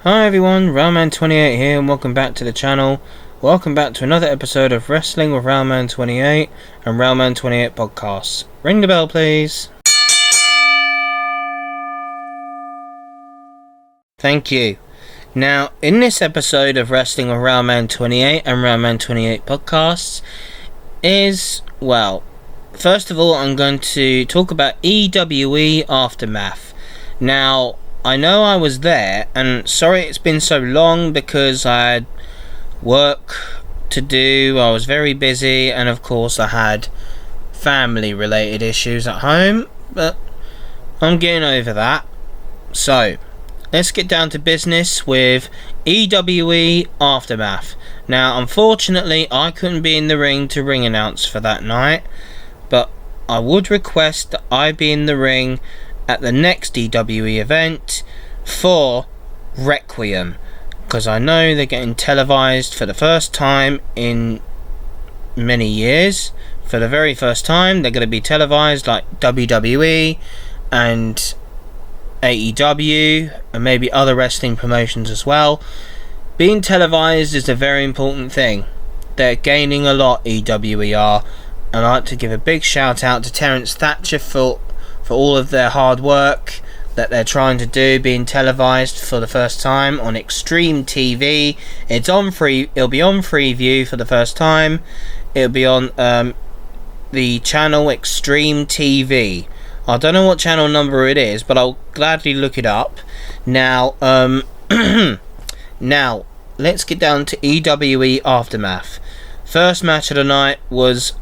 Hi everyone, Railman28 here and welcome back to the channel. Welcome back to another episode of Wrestling with Railman28 and Railman28 podcasts. Ring the bell please. Thank you. Now, in this episode of Wrestling with Railman28 and Railman28 podcasts first of all I'm going to talk about EWE Aftermath. Now, I know I was there, and sorry it's been so long because I had work to do, I was very busy, and of course I had family related issues at home, but I'm getting over that. So, let's get down to business with EWE Aftermath. Now, unfortunately, I couldn't be in the ring to ring announce for that night, but I would request that I be in the ring at the next EWE event for Requiem, because I know they're getting televised for the first time in many years. For the very first time they're going to be televised like WWE and AEW and maybe other wrestling promotions as well. Being televised is a very important thing. They're gaining a lot, EWE are, and I'd like to give a big shout out to Terence Thatcher for all of their hard work that they're trying to do, being televised for the first time on Extreme TV. It'll be on Freeview for the first time. It'll be on the channel Extreme TV. I don't know what channel number it is, but I'll gladly look it up. Now, now let's get down to EWE Aftermath. First match of the night was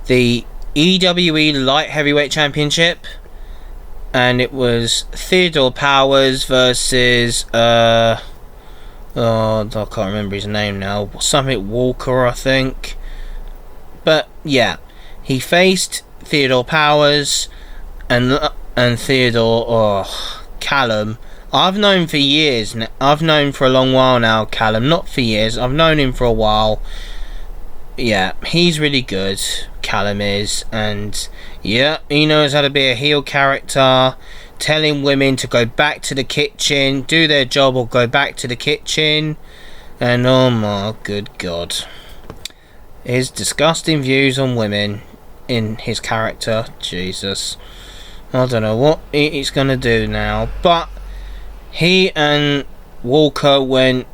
the EWE Light Heavyweight Championship, and it was Theodore Powers versus I can't remember his name now, something Walker I think, but yeah, he faced Theodore Powers and Theodore Callum. I've known for years now. I've known for a long while now Callum, not for years, I've known him for a while. Yeah, he's really good, Callum is, and yeah, he knows how to be a heel character, telling women to go back to the kitchen, do their job or go back to the kitchen, and oh my good god, his disgusting views on women in his character, Jesus, I don't know what he's gonna do now, but he and Walker went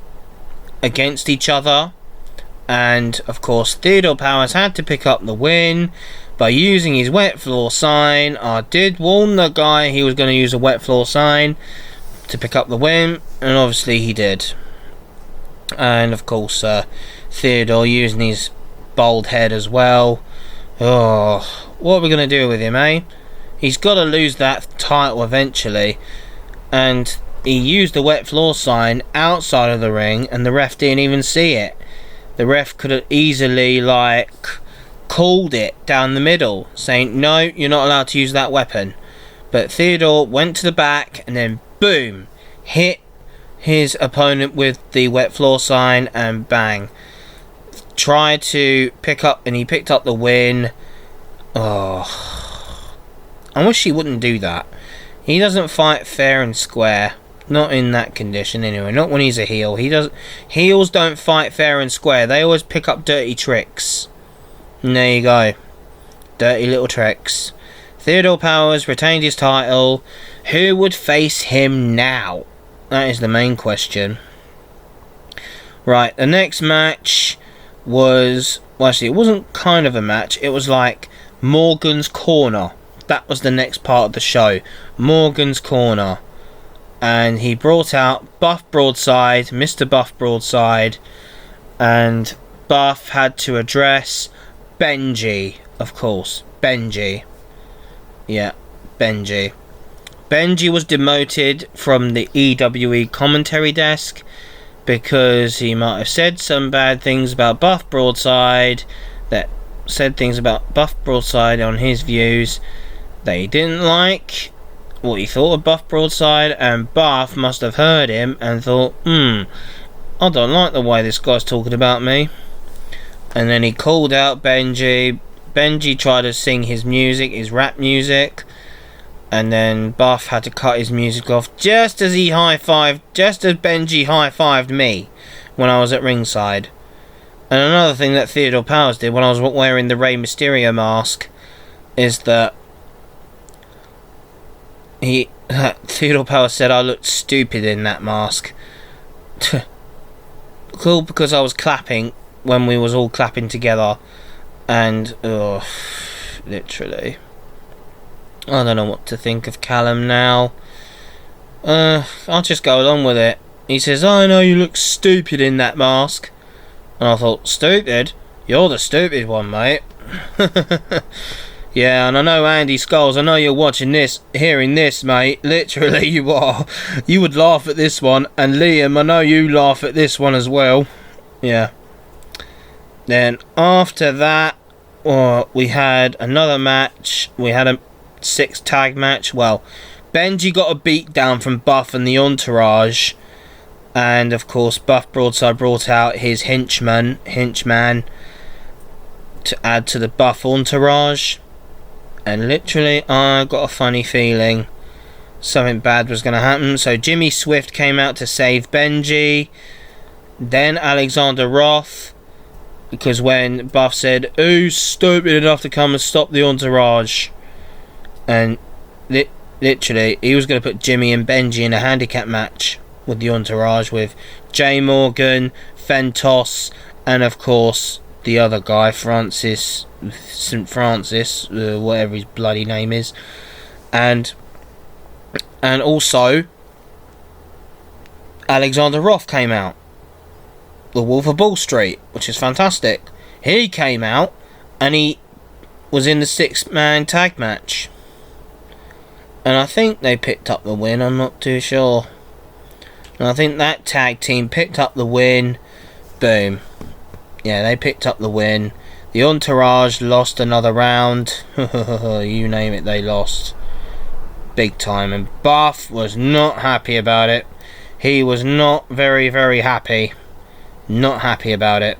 against each other. And of course Theodore Powers had to pick up the win by using his wet floor sign. I did warn the guy he was going to use a wet floor sign to pick up the win, and obviously he did. And of course Theodore using his bald head as well. Oh, what are we going to do with him, eh? He's got to lose that title eventually, and he used the wet floor sign outside of the ring and the ref didn't even see it. The ref could have easily called it down the middle, saying no, you're not allowed to use that weapon. But Theodore went to the back and then boom, hit his opponent with the wet floor sign and bang. Tried to pick up, and he picked up the win. Oh, I wish he wouldn't do that. He doesn't fight fair and square. Not in that condition anyway, not when he's a heel. Heels don't fight fair and square, they always pick up dirty tricks. And there you go, dirty little tricks. Theodore Powers retained his title. Who would face him now? That is the main question. Right, the next match was, well actually it wasn't kind of a match, it was like Morgan's Corner. That was the next part of the show, Morgan's Corner. And he brought out Buff Broadside, Mr. Buff Broadside, and Buff had to address Benji, of course. Benji. Yeah, Benji. Benji was demoted from the EWE commentary desk because he might have said some bad things about Buff Broadside, that said things about Buff Broadside on his views that he didn't like. What he thought of Buff Broadside, and Buff must have heard him and thought, I don't like the way this guy's talking about me. And then he called out Benji. Benji tried to sing his music, his rap music, And then Buff had to cut his music off just as Benji high-fived me when I was at ringside. And another thing that Theodore Powers did when I was wearing the Rey Mysterio mask is that Theodore Powers said I looked stupid in that mask. Cool, because I was clapping when we was all clapping together, and literally, I don't know what to think of Callum now. I'll just go along with it. He says, I know you look stupid in that mask. And I thought, stupid? You're the stupid one, mate. Yeah, and I know Andy Skulls, I know you're watching this, hearing this, mate. Literally, you are. You would laugh at this one. And Liam, I know you laugh at this one as well. Yeah. Then, after that, we had another match. We had a 6 tag match. Well, Benji got a beat down from Buff and the Entourage. And, of course, Buff Broadside brought out his henchman, to add to the Buff Entourage. And literally, I got a funny feeling something bad was going to happen. So Jimmy Swift came out to save Benji. Then Alexander Roth. Because when Buff said, who's stupid enough to come and stop the Entourage? And literally, he was going to put Jimmy and Benji in a handicap match with the Entourage. With Jay Morgan, Fentos, and of course, the other guy, St. Francis, whatever his bloody name is, and also Alexander Roth came out, the Wolf of Ball Street, which is fantastic. He came out and he was in the 6-man tag match, and I think they picked up the win. I'm not too sure. And I think that tag team picked up the win. Boom. Yeah, they picked up the win. The Entourage lost another round. You name it, they lost. Big time. And Buff was not happy about it. He was not very, very happy. Not happy about it.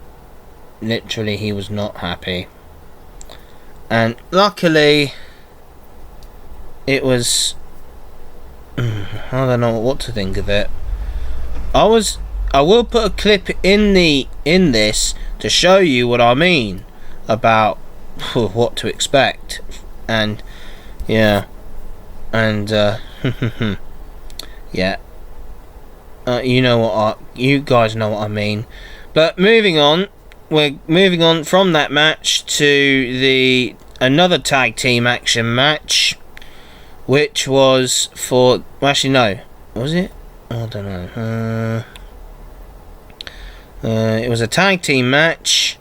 Literally, he was not happy. And luckily, it was... I don't know what to think of it. I will put a clip in this to show you what I mean about what to expect. And yeah, and yeah, you guys know what I mean. But we're moving on from that match to another tag team action match, which was for, well, actually no, was it? I don't know. It was a tag team match.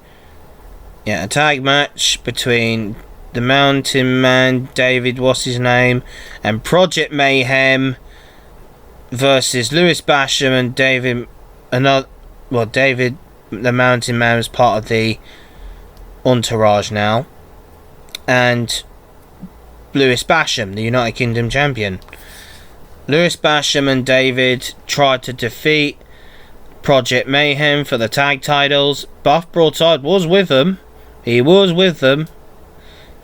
Yeah, a tag match between the Mountain Man, David, what's his name, and Project Mayhem versus Lewis Basham and David. David, the Mountain Man, was part of the Entourage now, and Lewis Basham, the United Kingdom champion. Lewis Basham and David tried to defeat Project Mayhem for the tag titles. Buff Broadside was with them. He was with them.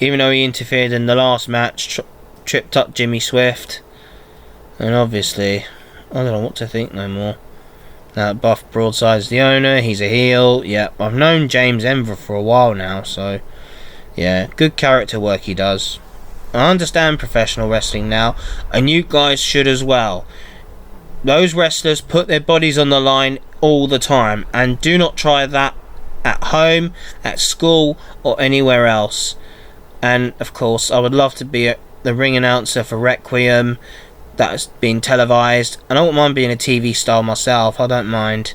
Even though he interfered in the last match, tripped up Jimmy Swift. And obviously, I don't know what to think no more. Now Buff Broadside's the owner. He's a heel. Yeah, I've known James Enver for a while now. So, yeah, good character work he does. I understand professional wrestling now, and you guys should as well. Those wrestlers put their bodies on the line all the time, and do not try that at home, at school, or anywhere else. And of course, I would love to be the ring announcer for Requiem that's been televised. And I wouldn't mind being a TV star myself. I don't mind.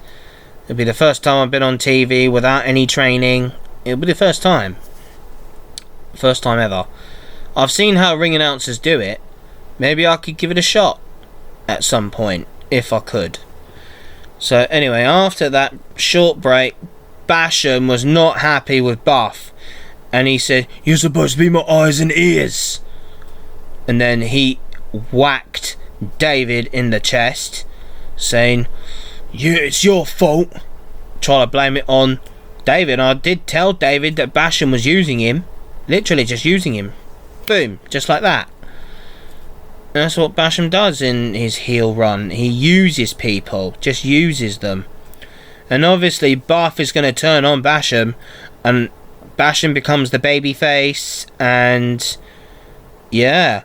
It'll be the first time I've been on TV without any training. It'll be the first time ever. I've seen how ring announcers do it. Maybe I could give it a shot at some point, if I could. So anyway, after that short break, Basham was not happy with Buff. And he said, "You're supposed to be my eyes and ears." And then he whacked David in the chest, saying, "Yeah, it's your fault." Try to blame it on David. I did tell David that Basham was using him. Literally just using him. Boom, just like that. That's what Basham does in his heel run. He uses people, just uses them. And obviously Buff is going to turn on Basham, and Basham becomes the babyface, and yeah,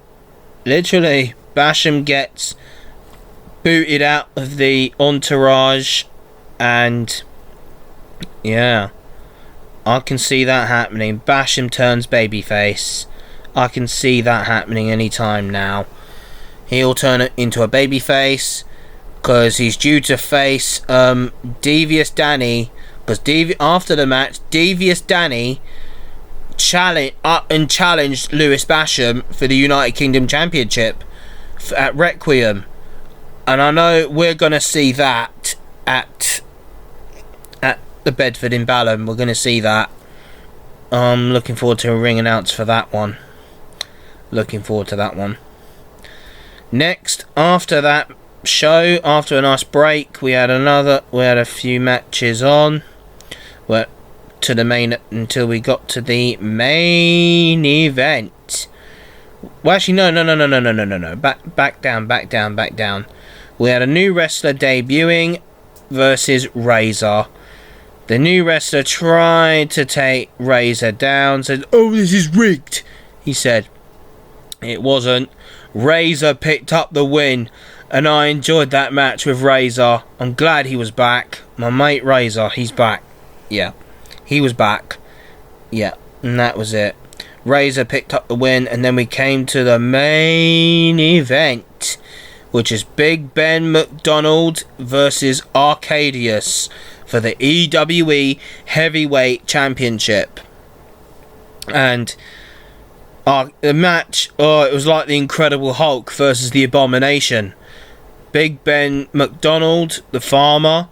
literally Basham gets booted out of the entourage, and yeah, I can see that happening. Basham turns babyface. I can see that happening anytime now. He'll turn it into a babyface because he's due to face Devious Danny. Because after the match, Devious Danny challenged Lewis Basham for the United Kingdom Championship at Requiem, and I know we're gonna see that at the Bedford in Balham. We're gonna see that. I'm looking forward to a ring announce for that one. Looking forward to that one. Next, after that show, after a nice break, we had a few matches on. Until we got to the main event. Well, actually, no. Back down. We had a new wrestler debuting versus Razor. The new wrestler tried to take Razor down, said, "Oh, this is rigged," he said. It wasn't. Razor picked up the win, and I enjoyed that match with Razor. I'm glad he was back. My mate Razor, he's back. Yeah, he was back. Yeah, and that was it. Razor picked up the win, and then we came to the main event, which is Big Ben McDonald versus Arcadius for the EWE Heavyweight Championship. And the match, it was like the Incredible Hulk versus the Abomination. Big Ben McDonald, the farmer,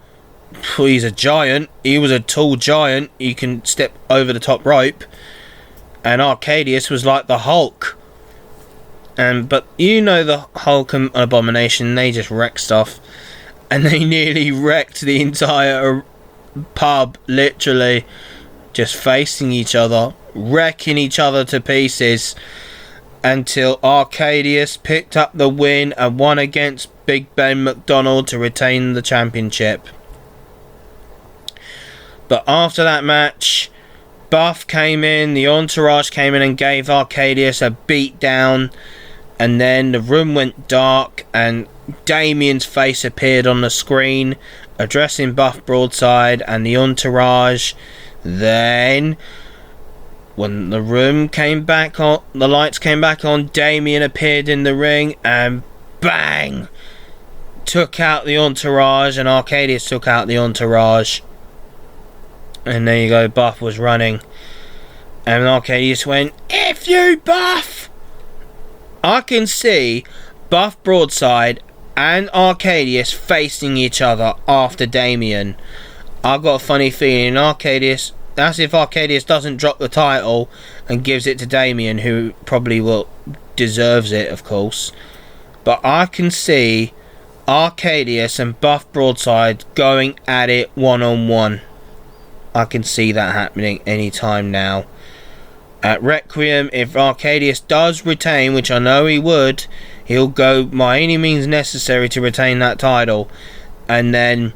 he's a giant. He was a tall giant. He can step over the top rope. And Arcadius was like the Hulk. But you know the Hulk and Abomination, they just wreck stuff. And they nearly wrecked the entire pub, literally. Just facing each other, wrecking each other to pieces, until Arcadius picked up the win and won against Big Ben McDonald to retain the championship. But after that match, Buff came in, the entourage came in and gave Arcadius a beat down, and then the room went dark and Damien's face appeared on the screen addressing Buff Broadside and the entourage. Then when the room came back on, the lights came back on, Damien appeared in the ring and bang, took out the entourage, and Arcadius took out the entourage. And there you go, Buff was running. And Arcadius went, "If you, Buff!" I can see Buff Broadside and Arcadius facing each other after Damien. I've got a funny feeling Arcadius, that's if Arcadius doesn't drop the title and gives it to Damien, who probably deserves it, of course. But I can see Arcadius and Buff Broadside going at it one-on-one. I can see that happening anytime now. At Requiem, if Arcadius does retain, which I know he would, he'll go by any means necessary to retain that title. And then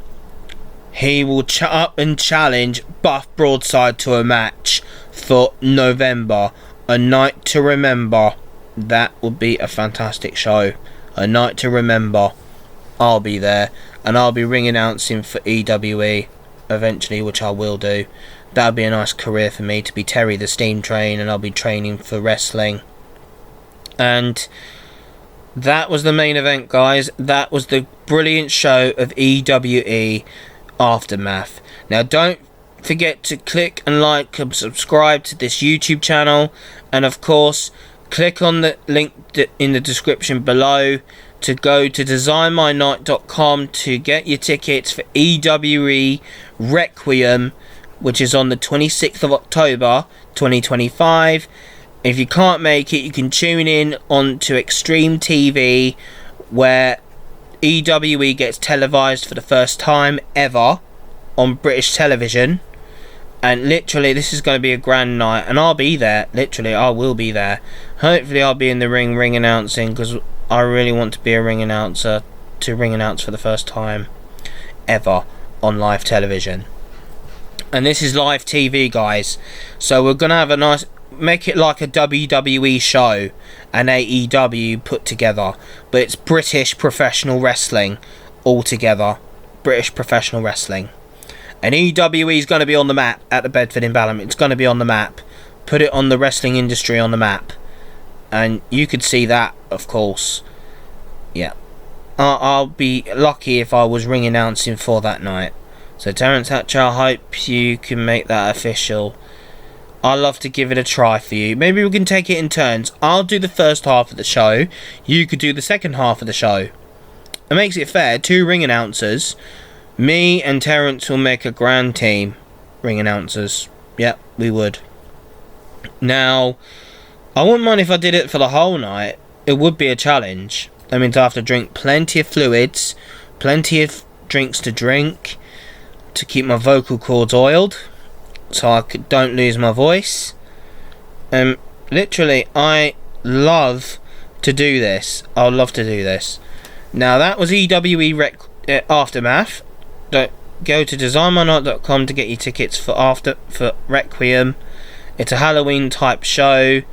he will up and challenge Buff Broadside to a match for November. A night to remember. That would be a fantastic show. A night to remember. I'll be there. And I'll be ring announcing for EWE eventually, which I will do. That would be a nice career for me, to be Terry the Steam Train, and I'll be training for wrestling. And that was the main event, guys. That was the brilliant show of EWE Aftermath. Now don't forget to click and like and subscribe to this YouTube channel, and of course click on the link in the description below to go to designmynight.com to get your tickets for EWE Requiem, which is on the 26th of October 2025. If you can't make it, you can tune in on to Extreme TV, where EWE gets televised for the first time ever on British television. And literally, this is going to be a grand night, and I'll be there. Literally, I will be there. Hopefully I'll be in the ring announcing, because I really want to be a ring announcer, to ring announce for the first time ever on live television. And this is live TV, guys, so we're gonna have a nice, make it like a WWE show, an AEW put together, but it's British professional wrestling all together. British professional wrestling. And EWE is going to be on the map at the Bedford in Balham. It's going to be on the map. Put it on the wrestling industry on the map. And you could see that, of course. Yeah. I'll be lucky if I was ring announcing for that night. So Terence Hatcher, I hope you can make that official. I'd love to give it a try for you. Maybe we can take it in turns. I'll do the first half of the show. You could do the second half of the show. It makes it fair. 2 ring announcers. Me and Terence will make a grand team. Ring announcers. Yep, we would. Now, I wouldn't mind if I did it for the whole night. It would be a challenge. That means I have to drink plenty of fluids, plenty of drinks to drink, to keep my vocal cords oiled, so I don't lose my voice. Literally, I love to do this. I would love to do this. Now, that was EWE Aftermath. Go to designmynight.com to get your tickets for Requiem. It's a Halloween type show,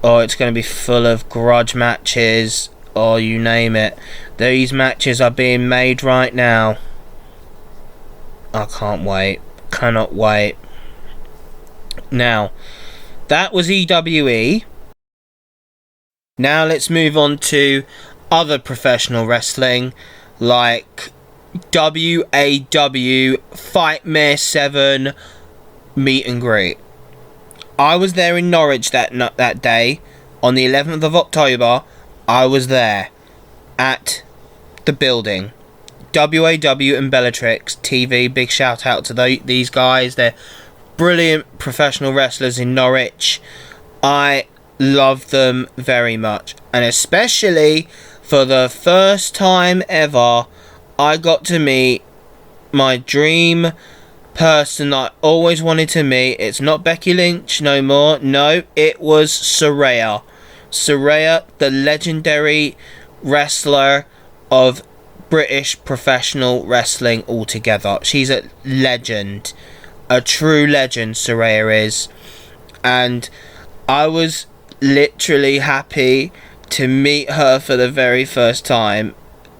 or it's going to be full of grudge matches, or you name it. These matches are being made right now. I can't wait. Cannot wait. Now, that was EWE. Now let's move on to other professional wrestling, like WAW Fightmare 7 meet and greet. I was there in Norwich that day on the 11th of October. I was there at the building. WAW and Bellatrix TV, big shout out to these guys. They're brilliant professional wrestlers in Norwich. I love them very much, and especially for the first time ever, I got to meet my dream person I always wanted to meet. It's not Becky Lynch no more. No, it was Saraya. Saraya, the legendary wrestler of British professional wrestling altogether. She's a legend. A true legend, Saraya is. And I was literally happy to meet her for the very first time,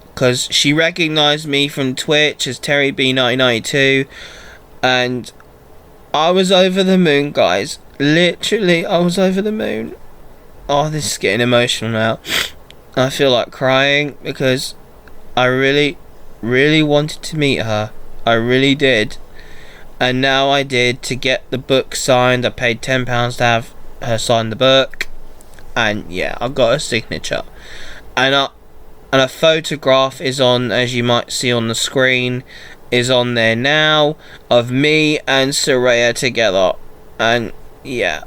because she recognised me from Twitch as Terry B1992, and I was over the moon, guys. Literally, I was over the moon. Oh, this is getting emotional now. I feel like crying, because I really, really wanted to meet her. I really did. And now I did, to get the book signed. I paid £10 to have her sign the book. And yeah, I got her signature. And a photograph is on, as you might see on the screen, is on there now, of me and Saraya together. And yeah,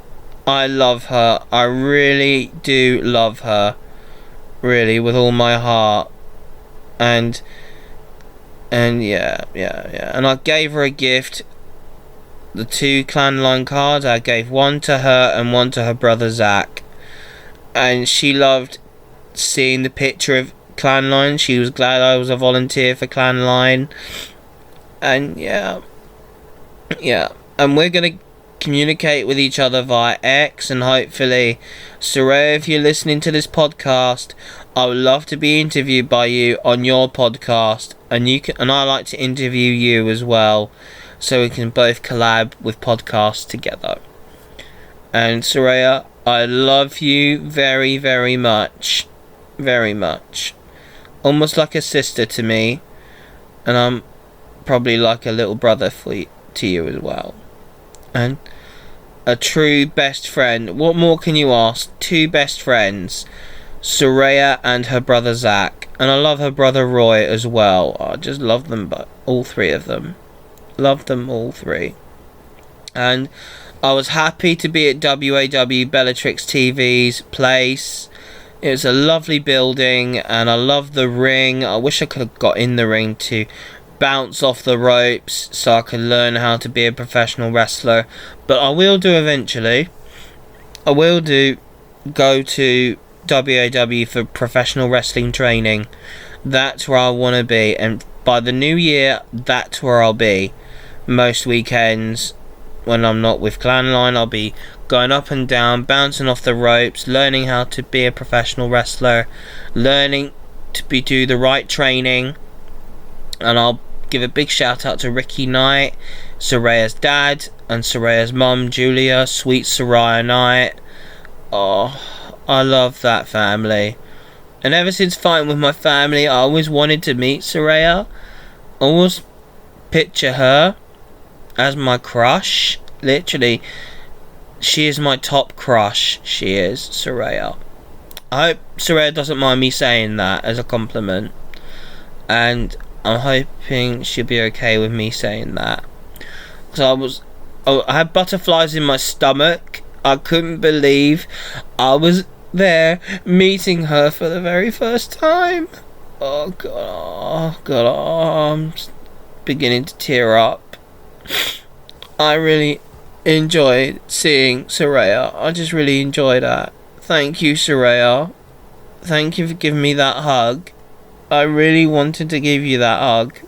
I love her. I really do love her. Really, with all my heart. And yeah. And I gave her a gift. The 2 clan line cards. I gave one to her and one to her brother Zach. And she loved seeing the picture of Clan Line. She was glad I was a volunteer for Clan Line. And yeah. And we're going to communicate with each other via X, and hopefully, Saraya, if you're listening to this podcast, I would love to be interviewed by you on your podcast, and I like to interview you as well, so we can both collab with podcasts together. And Saraya, I love you very, very much. Very much. Almost like a sister to me. And I'm probably like a little brother to you as well. And a true best friend. What more can you ask? 2 best friends. Saraya and her brother Zach. And I love her brother Roy as well. I just love them, all 3 of them. Love them all 3. And I was happy to be at WAW Bellatrix TV's place. It was a lovely building, and I love the ring. I wish I could have got in the ring to bounce off the ropes so I could learn how to be a professional wrestler. But I will do eventually. I will go to WAW for professional wrestling training. That's where I want to be, and by the new year, that's where I'll be. Most weekends, when I'm not with Clanline, I'll be going up and down, bouncing off the ropes, learning how to be a professional wrestler, learning to do the right training. And I'll give a big shout out to Ricky Knight, Soraya's dad, and Soraya's mum, Julia, sweet Soraya Knight. Oh, I love that family. And ever since fighting with my family, I always wanted to meet Soraya. I always picture her as my crush. Literally, she is my top crush. She is, Soraya. I hope Soraya doesn't mind me saying that as a compliment. And I'm hoping she'll be okay with me saying that. Because I had butterflies in my stomach. I couldn't believe I was there meeting her for the very first time. Oh god, I'm beginning to tear up. I really enjoyed seeing Soraya. I just really enjoyed that. Thank you, Soraya. Thank you for giving me that hug. I really wanted to give you that hug.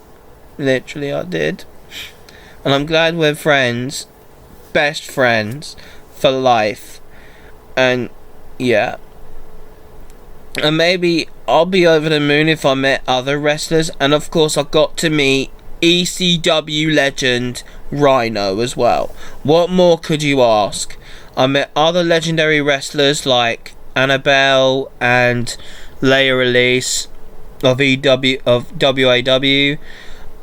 Literally, I did. And I'm glad we're friends. Best friends for life. And yeah. And maybe I'll be over the moon if I met other wrestlers. And of course, I got to meet ECW legend Rhino as well. What more could you ask? I met other legendary wrestlers like Annabelle and Leia Elise of WAW,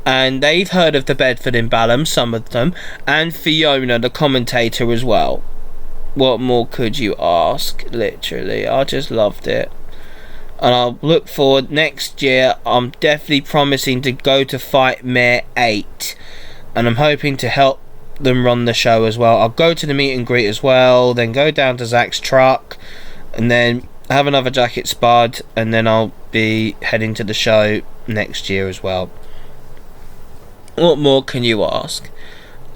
and they've heard of the Bedford in Balham, some of them, and Fiona, the commentator, as well. What more could you ask? Literally, I just loved it. And I'll look forward next year. I'm definitely promising to go to Fightmare 8, and I'm hoping to help them run the show as well. I'll go to the meet and greet as well, then go down to Zach's truck, and then have another jacket spud, and then I'll be heading to the show next year as well. What more can you ask?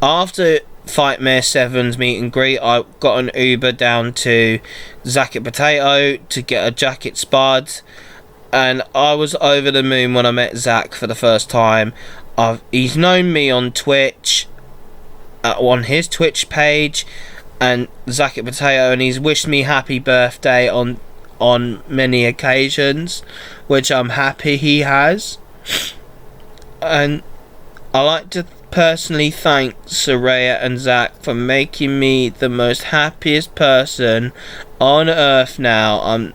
After Fightmare 7's meet and greet, I got an Uber down to Zacket Potato to get a jacket spud, and I was over the moon when I met Zach for the first time. He's known me on Twitch, on his Twitch page, and Zacket Potato, and he's wished me happy birthday on many occasions, which I'm happy he has. And I like to personally thank Soraya and Zach for making me the most happiest person on earth now. I'm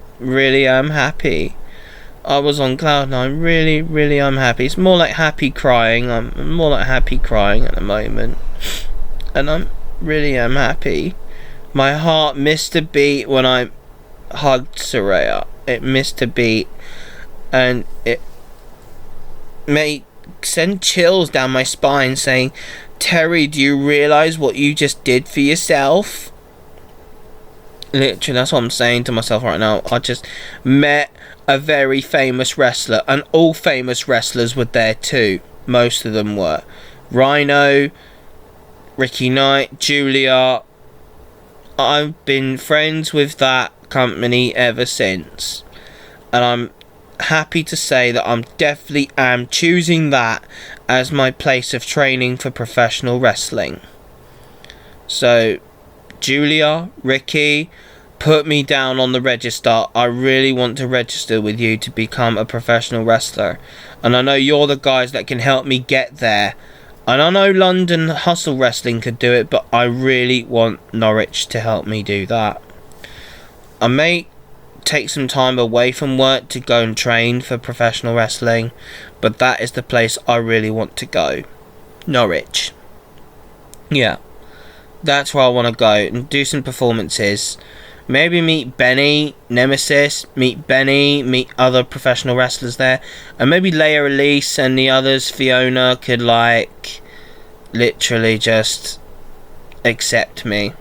happy. I was on cloud nine. Really I'm happy. It's more like happy crying. I'm more like happy crying at the moment. And I'm happy. My heart missed a beat when I hugged Soraya. It missed a beat, and it may send chills down my spine saying, Terry, do you realise what you just did for yourself? Literally, that's what I'm saying to myself right now. I just met a very famous wrestler, and all famous wrestlers were there too. Most of them were. Rhino, Ricky Knight, Julia. I've been friends with that company ever since, and I'm happy to say that I'm definitely choosing that as my place of training for professional wrestling. So Julia, Ricky, put me down on the register. I really want to register with you to become a professional wrestler, and I know you're the guys that can help me get there. And I know London Hustle Wrestling could do it, but I really want Norwich to help me do that. I may take some time away from work to go and train for professional wrestling, but that is the place I really want to go. Norwich. Yeah. That's where I want to go and do some performances. Maybe meet Benny, Nemesis, meet other professional wrestlers there. And maybe Leia Elise and the others, Fiona, could literally just accept me.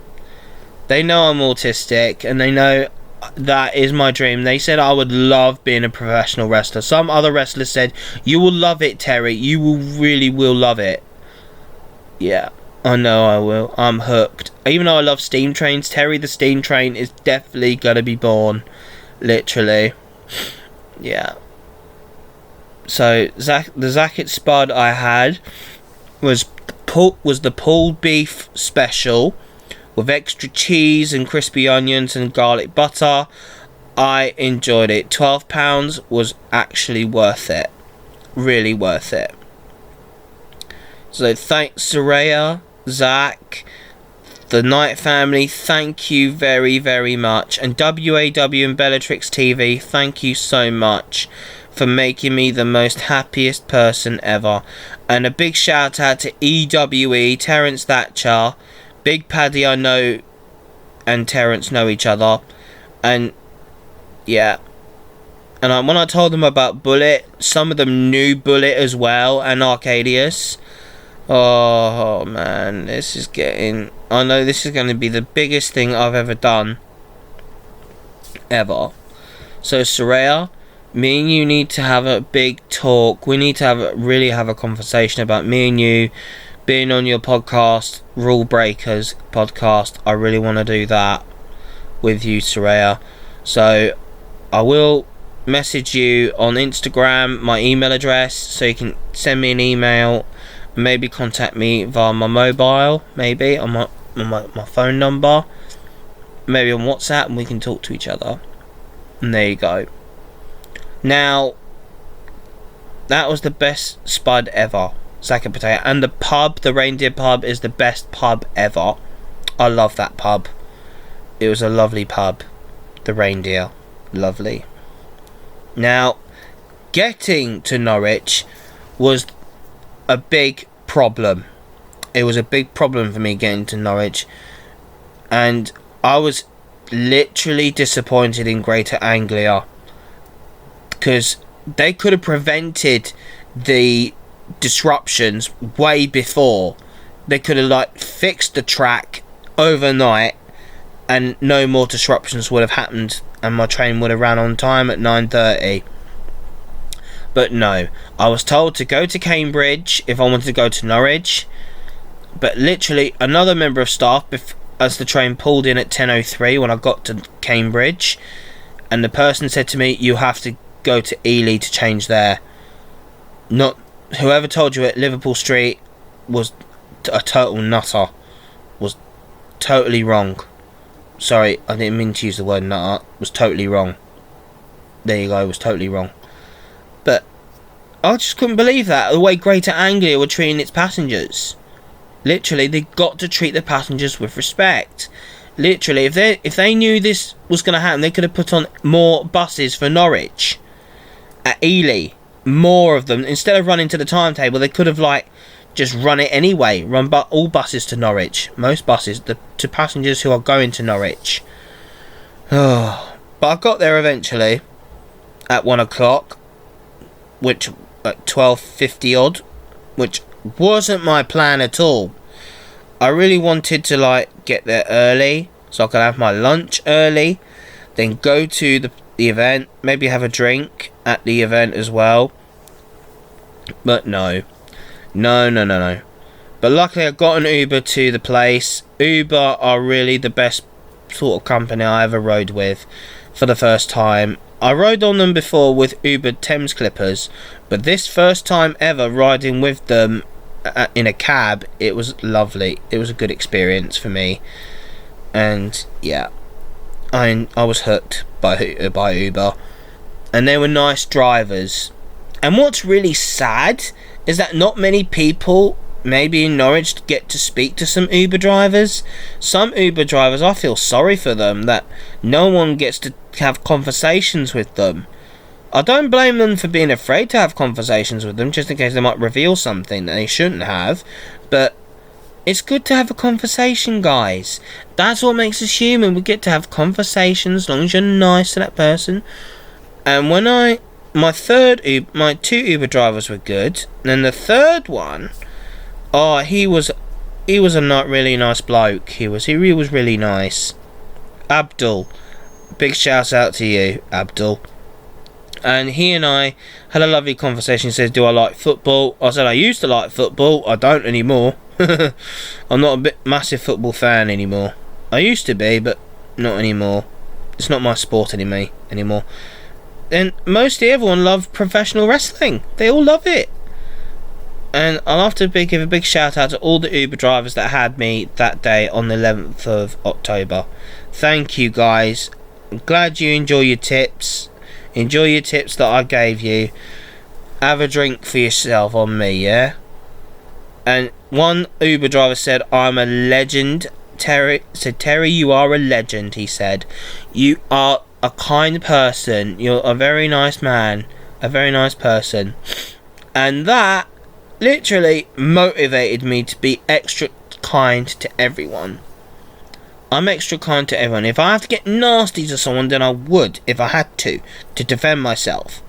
They know I'm autistic, and they know that is my dream. They said I would love being a professional wrestler. Some other wrestlers said, you will love it, Terry. You really will love it. Yeah, I know I will. I'm hooked. Even though I love steam trains, Terry the Steam Train is definitely going to be born. literally. Yeah. So the Zacket Spud I had was the pulled beef special with extra cheese and crispy onions and garlic butter. I enjoyed it. £12 was actually worth it. Really worth it. So thanks Soraya, Zach, the Knight family, thank you very, very much. And WAW and Bellatrix TV, thank you so much for making me the most happiest person ever. And a big shout out to EWE, Terence Thatcher, Big Paddy. I know and Terence know each other. And yeah. And when I told them about Bullet, some of them knew Bullet as well, and Arcadius. Oh man, this is getting... I know this is going to be the biggest thing I've ever done. Ever. So Soraya, me and you need to have a big talk. We need to really have a conversation about me and you being on your podcast, Rule Breakers podcast. I really want to do that with you, Soraya. So I will message you on Instagram, my email address, so you can send me an email. Maybe contact me via my mobile, maybe on my phone number, maybe on WhatsApp, and we can talk to each other. And there you go. Now, that was the best spud ever, Zack and Potato. And the pub, the Reindeer pub, is the best pub ever. I love that pub. It was a lovely pub, the Reindeer, lovely. Now, getting to Norwich was a big problem. It was a big problem for me getting to Norwich, and I was literally disappointed in Greater Anglia because they could have prevented the disruptions way before. They could have fixed the track overnight and no more disruptions would have happened, and my train would have ran on time at 9:30. But no, I was told to go to Cambridge if I wanted to go to Norwich. But literally, another member of staff, as the train pulled in at 10:03 when I got to Cambridge, and the person said to me, you have to go to Ely to change there. Not whoever told you at Liverpool Street was a total nutter. Was totally wrong. Sorry, I didn't mean to use the word nutter. Was totally wrong. There you go, was totally wrong. But I just couldn't believe that, the way Greater Anglia were treating its passengers. Literally, they got to treat the passengers with respect. Literally, if they knew this was going to happen, they could have put on more buses for Norwich. At Ely, more of them. Instead of running to the timetable, they could have just run it anyway. Run all buses to Norwich. Most buses to passengers who are going to Norwich. Oh, but I got there eventually at 1 o'clock. Which at 12:50 odd, which wasn't my plan at all. I really wanted to get there early so I could have my lunch early, then go to the event, maybe have a drink at the event as well. But no. But luckily I got an Uber to the place. Uber are really the best sort of company I ever rode with for the first time. I rode on them before with Uber Thames Clippers, but this first time ever riding with them in a cab, it was lovely. It was a good experience for me, and yeah, I was hooked by Uber, and they were nice drivers. And what's really sad is that not many people, maybe in Norwich, get to speak to some Uber drivers. Some Uber drivers, I feel sorry for them that no one gets to have conversations with them. I don't blame them for being afraid to have conversations with them, just in case they might reveal something that they shouldn't have. But it's good to have a conversation, guys. That's what makes us human. We get to have conversations as long as you're nice to that person. And when my two Uber drivers were good. And then the third one, he was a not really nice bloke. He was really nice. Abdul, big shout out to you, Abdul. And he and I had a lovely conversation. He says, do I like football? I said, I used to like football. I don't anymore. I'm not a massive football fan anymore. I used to be, but not anymore. It's not my sport anymore. And mostly everyone loved professional wrestling. They all love it. And I'll have to give a big shout out to all the Uber drivers that had me that day on the 11th of October. Thank you, guys. I'm glad you enjoy your tips. Enjoy your tips that I gave you. Have a drink for yourself on me, yeah? And one Uber driver said, I'm a legend. Terry said, Terry, you are a legend, he said. You are a kind person. You're a very nice man. A very nice person. And that literally motivated me to be extra kind to everyone. I'm extra kind to everyone. If I have to get nasty to someone, then I would, if I had to defend myself.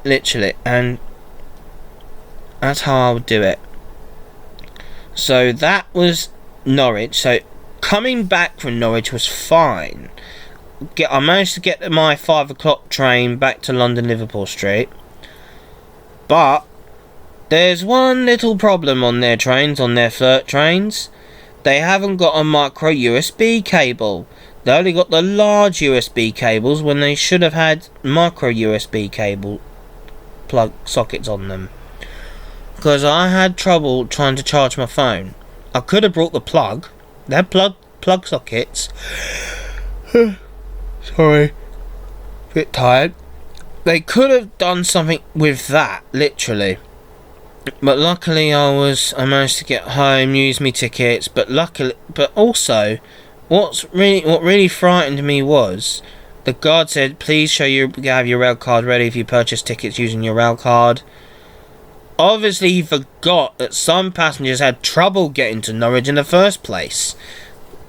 Literally. And that's how I would do it. So that was Norwich. So coming back from Norwich was fine. I managed to get my 5 o'clock train back to London Liverpool Street. But there's one little problem on their trains, on their flirt trains. They haven't got a micro USB cable. They only got the large USB cables when they should have had micro USB cable plug sockets on them. Because I had trouble trying to charge my phone. I could have brought the plug. They had plug sockets. Sorry. A bit tired. They could have done something with that, literally. But luckily I managed to get home, use me tickets, but also what really frightened me was the guard said, please have your rail card ready if you purchase tickets using your rail card. Obviously he forgot that some passengers had trouble getting to Norwich in the first place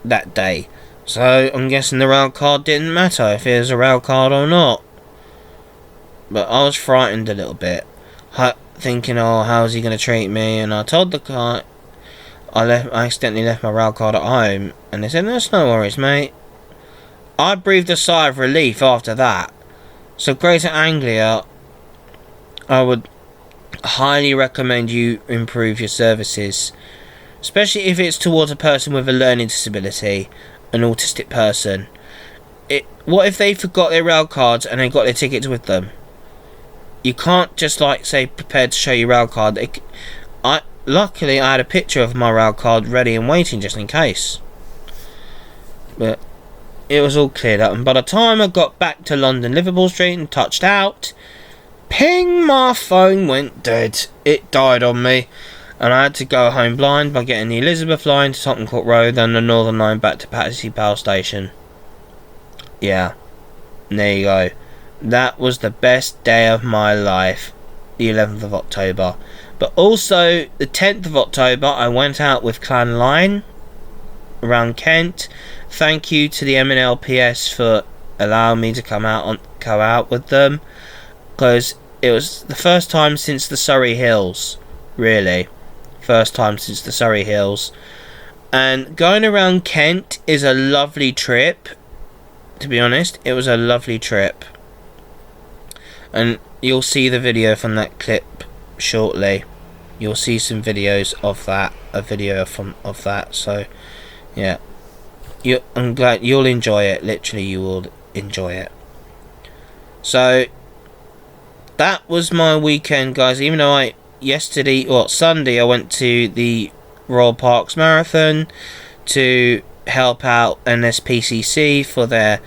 that day. So I'm guessing the rail card didn't matter if it was a rail card or not. But I was frightened a little bit. Thinking, oh, how's he going to treat me? And I told the guy I accidentally left my rail card at home, and they said, that's no worries, mate. I breathed a sigh of relief after that. So Greater Anglia, I would highly recommend you improve your services, especially if it's towards a person with a learning disability, an autistic person. What if they forgot their rail cards and they got their tickets with them? You can't just say prepared to show your rail card. Luckily I had a picture of my rail card ready and waiting just in case. But it was all cleared up, and by the time I got back to London Liverpool Street and touched out, ping, my phone went dead. It died on me, and I had to go home blind by getting the Elizabeth line to Tottenham Court Road and the Northern line back to Battersea Power Station. Yeah, there you go. That was the best day of my life, the 11th of October. But also, the 10th of October, I went out with Clan Line around Kent. Thank you to the MNLPS for allowing me to go out with them. Because it was the first time since the Surrey Hills. Really. First time since the Surrey Hills. And going around Kent is a lovely trip. To be honest, it was a lovely trip. And you'll see the video from that clip shortly. You'll see some videos of that, of that. So, yeah, I'm glad you'll enjoy it. Literally, you will enjoy it. So that was my weekend, guys. Even though Sunday, I went to the Royal Parks Marathon to help out NSPCC for their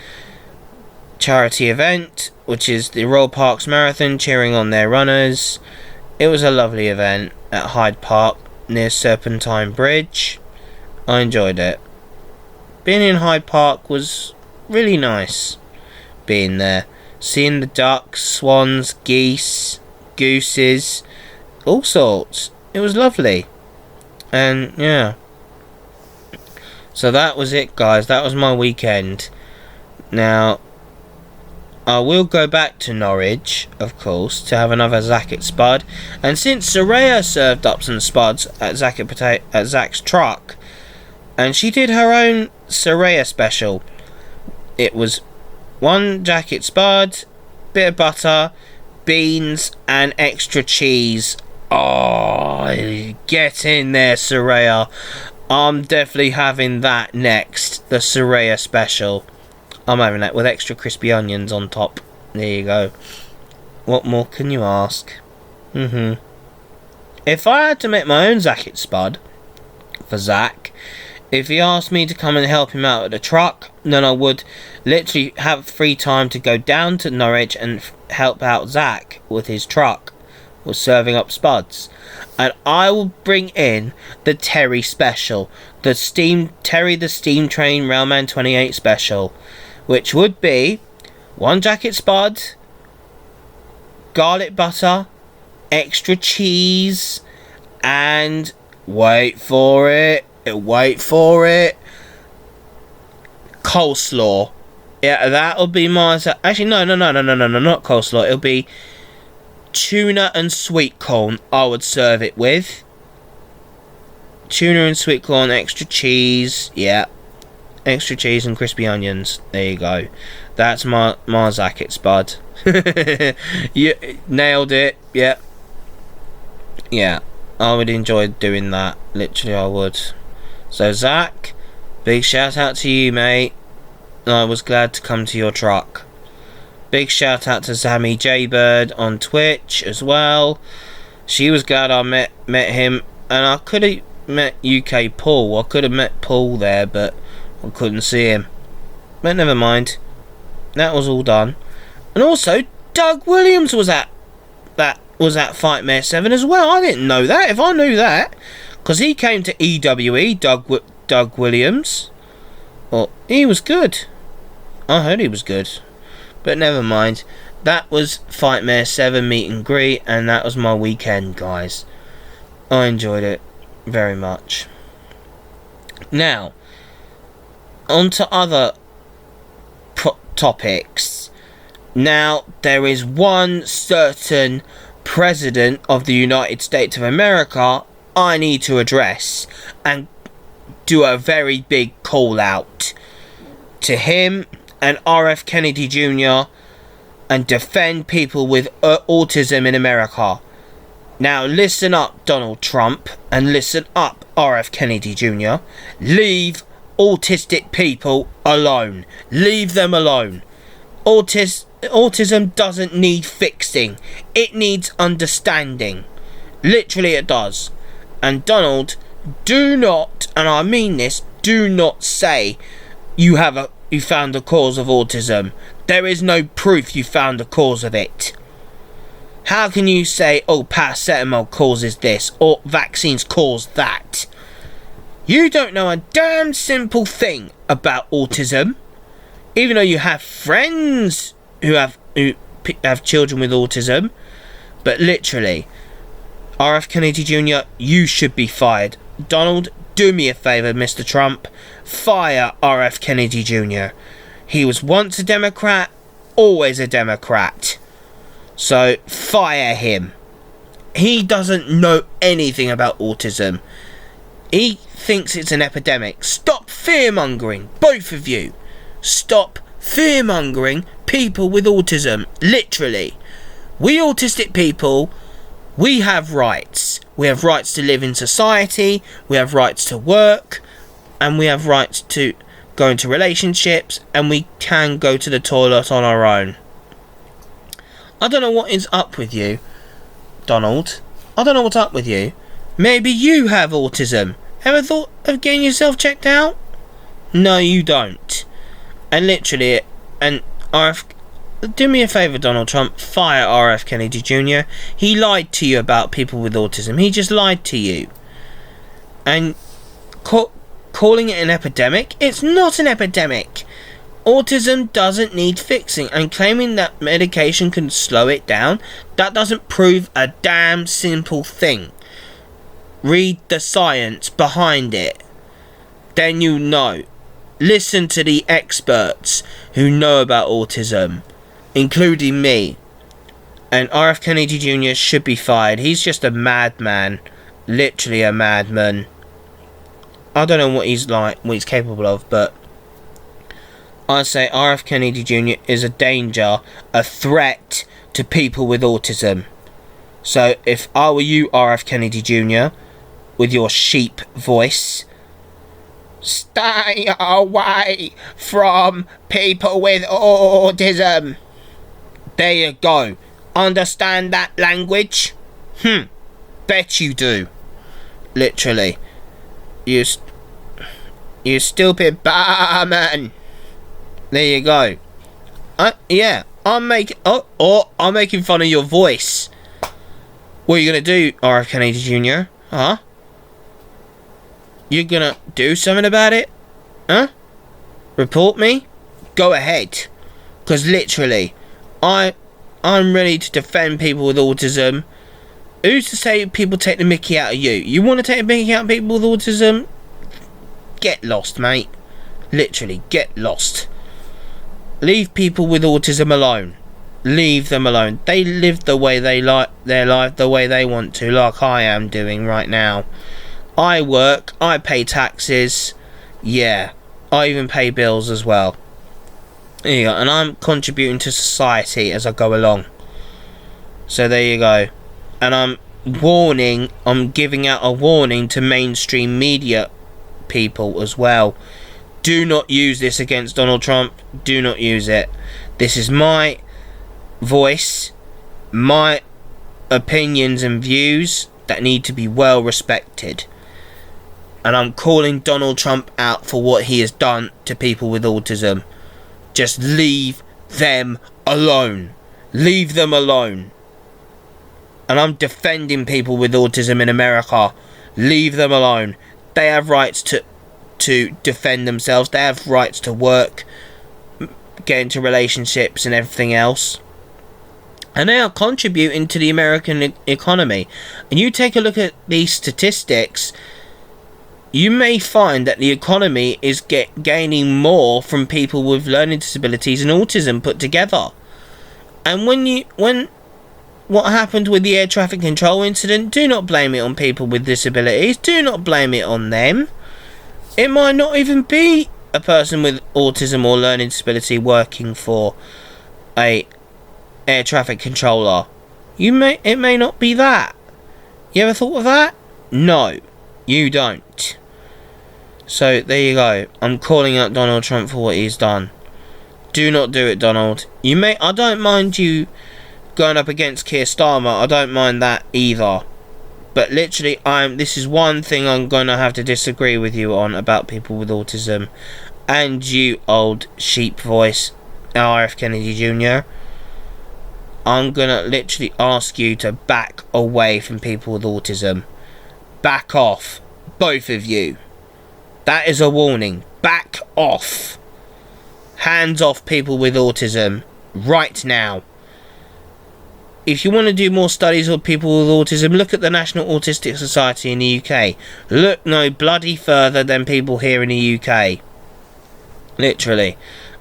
charity event, which is the Royal Parks Marathon, cheering on their runners. It was a lovely event at Hyde Park near Serpentine Bridge. I enjoyed it. Being in Hyde Park was really nice. Being there, seeing the ducks, swans, geese, gooses, all sorts. It was lovely. And yeah, so that was it, guys. That was my weekend. Now I will go back to Norwich, of course, to have another Zacket Spud. And since Soraya served up some spuds at Zach's truck, and she did her own Soraya special. It was 1 jacket spud, bit of butter, beans, and extra cheese. Oh, get in there, Soraya. I'm definitely having that next, the Soraya special. I'm having that with extra crispy onions on top. There you go. What more can you ask? If I had to make my own Zacket Spud for Zach, if he asked me to come and help him out at the truck, then I would literally have free time to go down to Norwich and help out Zach with his truck, with serving up spuds. And I will bring in the Terry special, the Terry the Steam Train Railman28 special, which would be 1 Zacket Spud, garlic butter, extra cheese, and wait for it, coleslaw. Yeah, that'll be my... Actually, no, not coleslaw. It'll be tuna and sweet corn I would serve it with. Tuna and sweet corn, extra cheese. Yeah. Extra cheese and crispy onions. There you go. That's my Zacket Spud. You nailed it. Yeah. Yeah. I would enjoy doing that. Literally, I would. So, Zach, big shout out to you, mate. I was glad to come to your truck. Big shout out to Sammy Jaybird on Twitch as well. She was glad I met him, and I could have met UK Paul. I could have met Paul there, but I couldn't see him. But never mind. That was all done. And also, Doug Williams was at Fightmare 7 as well. I didn't know that. If I knew that, because he came to EWE, Doug Williams. Well, he was good. I heard he was good. But never mind. That was Fightmare 7 meet and greet, and that was my weekend, guys. I enjoyed it very much. Now, on to other topics. Now, there is one certain President of the United States of America I need to address and do a very big call out to him and RF Kennedy Jr. and defend people with autism in America. Now listen up, Donald Trump, and listen up, RF Kennedy Jr. Leave autistic people alone. Leave them alone. Autism doesn't need fixing. It needs understanding. Literally it does. And Donald, do not, and I mean this, do not say you found the cause of autism. There is no proof you found the cause of it. How can you say, oh, paracetamol causes this, or vaccines cause that? You don't know a damn simple thing about autism. Even though you have friends who have children with autism. But literally, RF Kennedy Jr., you should be fired. Donald, do me a favour, Mr. Trump. Fire RF Kennedy Jr. He was once a Democrat, always a Democrat. So, fire him. He doesn't know anything about autism. He thinks it's an epidemic. Stop fear-mongering, both of you. Stop fear-mongering people with autism. Literally. We autistic people, we have rights. We have rights to live in society, we have rights to work, and we have rights to go into relationships, and we can go to the toilet on our own. I don't know what is up with you, Donald. I don't know what's up with you. Maybe you have autism. Ever thought of getting yourself checked out? No, you don't. And literally, and do me a favour, Donald Trump, fire RF Kennedy Jr. He lied to you about people with autism. He just lied to you. And calling it an epidemic? It's not an epidemic. Autism doesn't need fixing, and claiming that medication can slow it down, that doesn't prove a damn simple thing. Read the science behind it. Then you know. Listen to the experts who know about autism, including me. And RF Kennedy Jr. should be fired. He's just a madman. Literally a madman. I don't know what he's like, what he's capable of, but I say RF Kennedy Jr. is a danger, a threat to people with autism. So if I were you, RF Kennedy Jr., with your sheep voice, Stay away from people with autism. There you go. Understand that language? Bet you do. Literally. You stupid barman. There you go. Yeah, I'm making fun of your voice. What are you gonna do, RF Kennedy Jr.? Huh? You gonna do something about it? Huh? Report me? Go ahead. Cause literally, I'm ready to defend people with autism. Who's to say people take the mickey out of you? You want to take the mickey out of people with autism? Get lost, mate. Literally, get lost. Leave people with autism alone. Leave them alone. They live the way they like their life, the way they want to, like I am doing right now. I work, I pay taxes, yeah, I even pay bills as well. There you go, and I'm contributing to society as I go along. So there you go. And I'm giving out a warning to mainstream media people as well. Do not use this against Donald Trump. Do not use it. This is my voice, my opinions and views that need to be well respected. And I'm calling Donald Trump out for what he has done to people with autism. Just leave them alone. Leave them alone. And I'm defending people with autism in America. Leave them alone. They have rights to defend themselves. They have rights to work, get into relationships and everything else. And they are contributing to the American economy. And you take a look at these statistics, you may find that the economy is gaining more from people with learning disabilities and autism put together. And when what happened with the air traffic control incident, do not blame it on people with disabilities. Do not blame it on them. It might not even be a person with autism or learning disability working for a air traffic controller. It may not be that. You ever thought of that? No, you don't. So there you go. I'm calling out Donald Trump for what he's done. Do not do it, Donald. I don't mind you going up against Keir Starmer. I don't mind that either. But literally, this is one thing I'm going to have to disagree with you on about people with autism. And you, old sheep voice, RF Kennedy Jr. I'm going to literally ask you to back away from people with autism. Back off. Both of you. That is a warning. Back off. Hands off people with autism. Right now. If you want to do more studies on people with autism, look at the National Autistic Society in the UK. Look no bloody further than people here in the UK. Literally.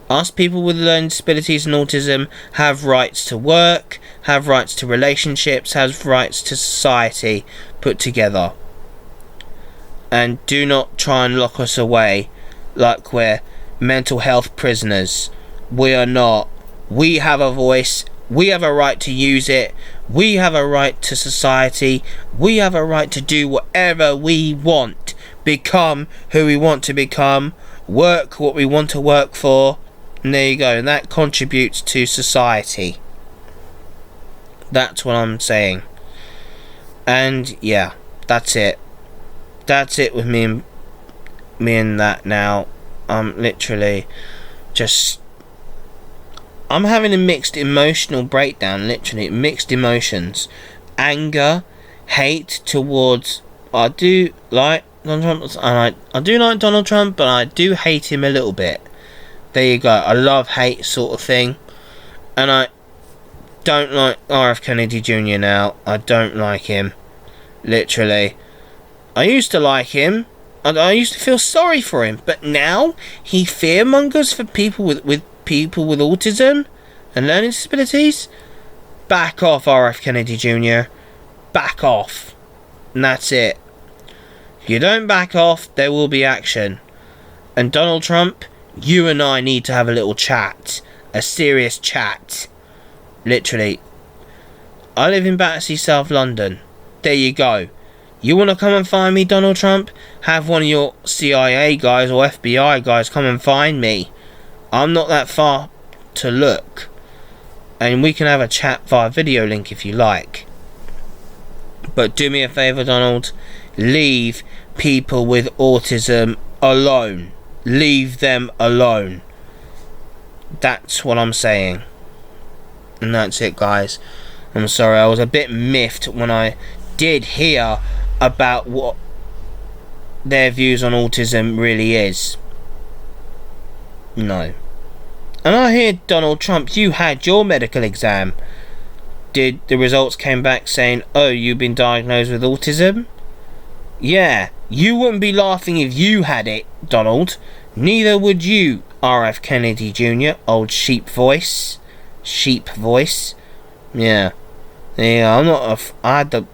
Us people with learning disabilities and autism have rights to work, have rights to relationships, have rights to society put together. And do not try and lock us away like we're mental health prisoners. We are not. We have a voice. We have a right to use it. We have a right to society. We have a right to do whatever we want. Become who we want to become. Work what we want to work for. And there you go. And that contributes to society. That's what I'm saying. And yeah, that's it. That's it with me and that now. I'm literally just... I'm having a mixed emotional breakdown, literally. Mixed emotions. Anger, hate towards... I do like Donald Trump, and I do like Donald Trump, but I do hate him a little bit. There you go. I love-hate sort of thing. And I don't like RF Kennedy Jr. now. I don't like him. Literally. I used to like him. And I used to feel sorry for him. But now, he fearmongers for people with people with autism and learning disabilities. Back off, RF Kennedy Jr. Back off. And that's it. If you don't back off, there will be action. And Donald Trump, you and I need to have a little chat. A serious chat. Literally. I live in Battersea, South London. There you go. You want to come and find me, Donald Trump? Have one of your CIA guys or FBI guys come and find me. I'm not that far to look. And we can have a chat via video link if you like. But do me a favour, Donald. Leave people with autism alone. Leave them alone. That's what I'm saying. And that's it, guys. I'm sorry, I was a bit miffed when I did hear about what their views on autism really is. No. And I hear, Donald Trump, you had your medical exam. Did the results came back saying, oh, you've been diagnosed with autism? Yeah, you wouldn't be laughing if you had it, Donald. Neither would you, R.F. Kennedy Jr., old sheep voice. Sheep voice. Yeah. Yeah, I had the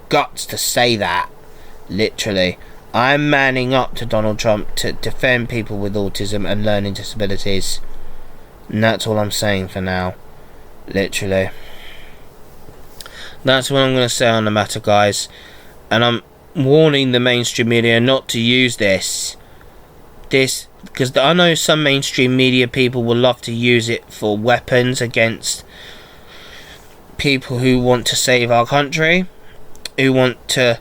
guts to say that. Literally. I'm manning up to Donald Trump to defend people with autism and learning disabilities. And that's all I'm saying for now. Literally. That's what I'm going to say on the matter, guys. And I'm warning the mainstream media not to use this. Because I know some mainstream media people will love to use it for weapons against people who want to save our country, who want to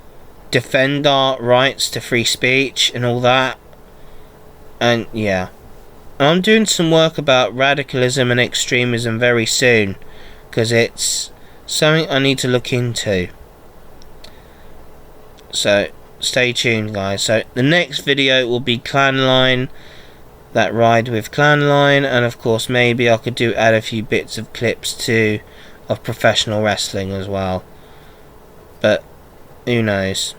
defend our rights to free speech and all that. And yeah, I'm doing some work about radicalism and extremism very soon, because it's something I need to look into. So stay tuned, guys. So the next video will be Clanline, that ride with Clanline, and of course maybe I could add a few bits of clips too of professional wrestling as well, but who knows.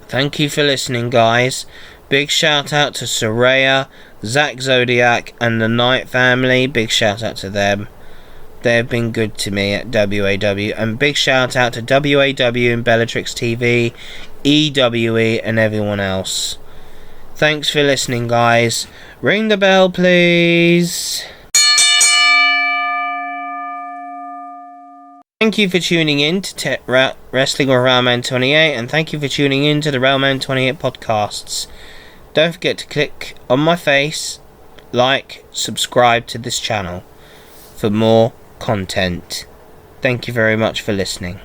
Thank you for listening, guys. Big shout out to Soraya, Zach Zodiac and the Knight family. Big shout out to them. They've been good to me at WAW. And big shout out to WAW and Bellatrix TV, EWE and everyone else. Thanks for listening, guys. Ring the bell, please. Thank you for tuning in to Wrestling with Railman28, and thank you for tuning in to the Railman28 podcasts. Don't forget to click on my face, like, subscribe to this channel for more content. Thank you very much for listening.